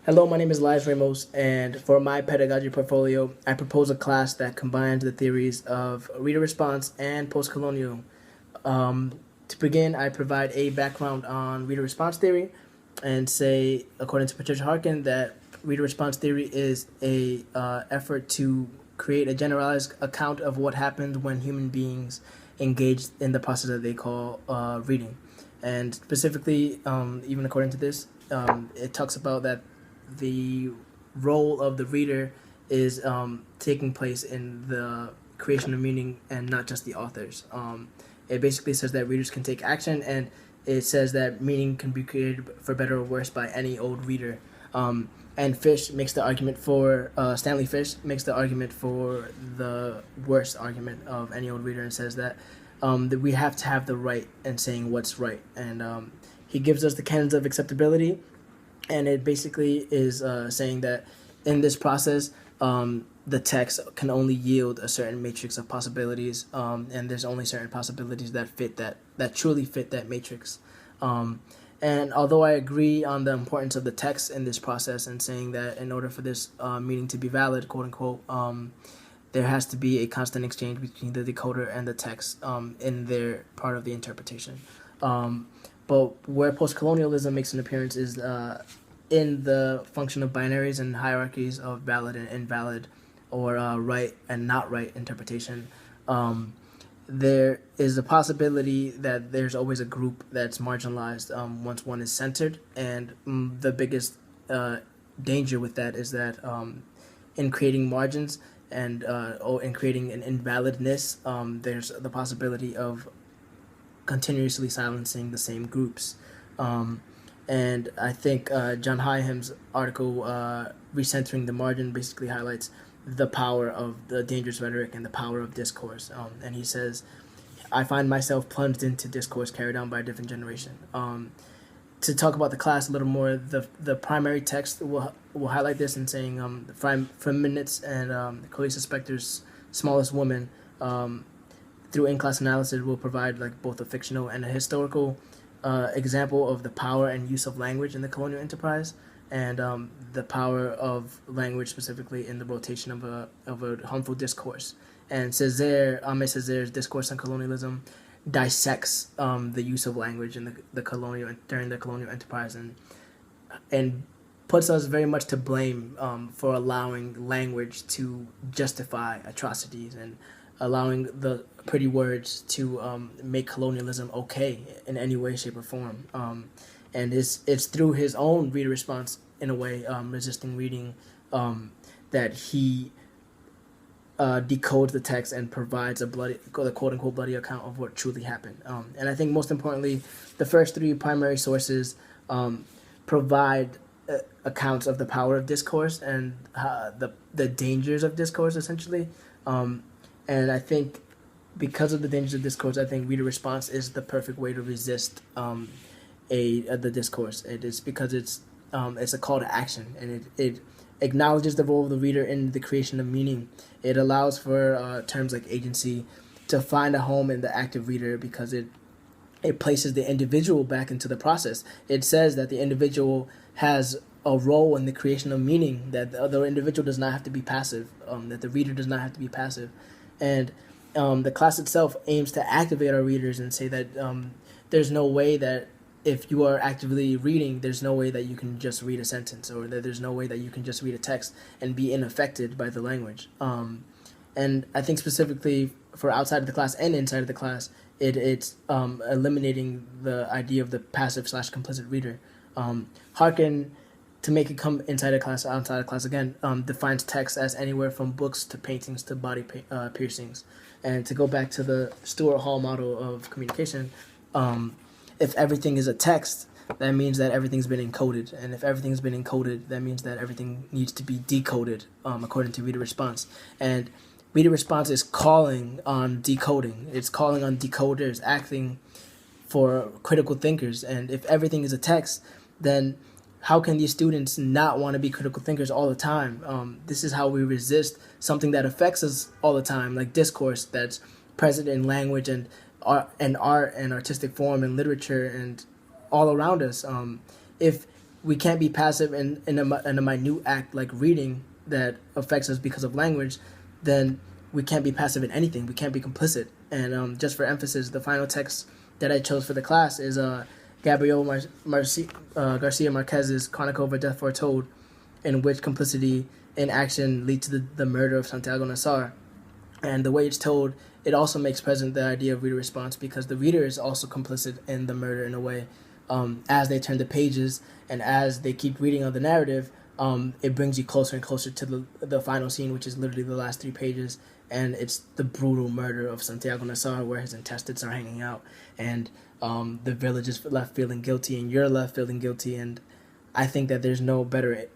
Hello, my name is Elias Ramos, and for my pedagogy portfolio, I propose a class that combines the theories of reader response and postcolonial. To begin, I provide a background on reader response theory and say, according to Patricia Harkin, that reader response theory is a effort to create a generalized account of what happens when human beings engage in the process that they call reading. And specifically, even according to this, it talks about that the role of the reader is taking place in the creation of meaning and not just the authors. It basically says that readers can take action, and it says that meaning can be created for better or worse by any old reader. And Fish makes the argument for Stanley Fish makes the argument for the worst argument of any old reader, and says that we have to have the right in saying what's right. And he gives us the canons of acceptability, and it basically is saying that in this process, the text can only yield a certain matrix of possibilities, and there's only certain possibilities that truly fit that matrix. And although I agree on the importance of the text in this process, and saying that in order for this meaning to be valid, quote unquote, there has to be a constant exchange between the decoder and the text in their part of the interpretation. But where postcolonialism makes an appearance is in the function of binaries and hierarchies of valid and invalid, or right and not right interpretation. There is a possibility that there's always a group that's marginalized once one is centered, and the biggest danger with that is that in creating margins and or in creating an invalidness, there's the possibility of continuously silencing the same groups. And I think John Hyham's article, Recentering the Margin, basically highlights the power of the dangerous rhetoric and the power of discourse. And he says, I find myself plunged into discourse carried on by a different generation. To talk about the class a little more, the primary text will highlight this in saying from Minutes and Khaleesa Spector's Smallest Woman, through in-class analysis, will provide like both a fictional and a historical example of the power and use of language in the colonial enterprise, and the power of language specifically in the rotation of a harmful discourse. And Ahmed Césaire's Discourse on Colonialism dissects the use of language in the colonial during the colonial enterprise, and puts us very much to blame for allowing language to justify atrocities, and allowing the pretty words to make colonialism okay in any way, shape, or form. And it's through his own reader response, in a way, resisting reading, that he decodes the text and provides the quote-unquote bloody account of what truly happened. And I think most importantly, the first three primary sources provide accounts of the power of discourse and the dangers of discourse, essentially. And I think because of the dangers of discourse, I think reader response is the perfect way to resist the discourse. It is because it's a call to action, and it acknowledges the role of the reader in the creation of meaning. It allows for terms like agency to find a home in the active reader, because it places the individual back into the process. It says that the individual has a role in the creation of meaning, that the other individual does not have to be passive, that the reader does not have to be passive. And the class itself aims to activate our readers and say that there's no way that if you are actively reading, there's no way that you can just read a sentence, or that there's no way that you can just read a text and be unaffected by the language. And I think specifically for outside of the class and inside of the class, it's eliminating the idea of the passive/complicit reader. Harkin, to make it come inside a class, outside of class again, defines text as anywhere from books to paintings to body piercings. And to go back to the Stuart Hall model of communication, if everything is a text, that means that everything's been encoded. And if everything's been encoded, that means that everything needs to be decoded, according to reader response. And reader response is calling on decoding. It's calling on decoders, acting for critical thinkers. And if everything is a text, then how can these students not want to be critical thinkers all the time? This is how we resist something that affects us all the time, like discourse that's present in language and art and artistic form and literature and all around us. If we can't be passive in a minute act like reading that affects us because of language, then we can't be passive in anything. We can't be complicit. And just for emphasis, the final text that I chose for the class is Garcia Marquez's Chronicle of a Death Foretold, in which complicity in action leads to the murder of Santiago Nassar. And the way it's told, it also makes present the idea of reader response, because the reader is also complicit in the murder in a way. As they turn the pages and as they keep reading on the narrative, it brings you closer and closer to the final scene, which is literally the last 3 pages, and it's the brutal murder of Santiago Nassar, where his intestines are hanging out, and the village is left feeling guilty, and you're left feeling guilty. And I think that there's no better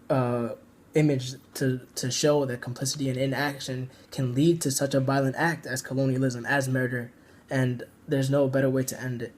image to show that complicity and inaction can lead to such a violent act as colonialism, as murder, and there's no better way to end it.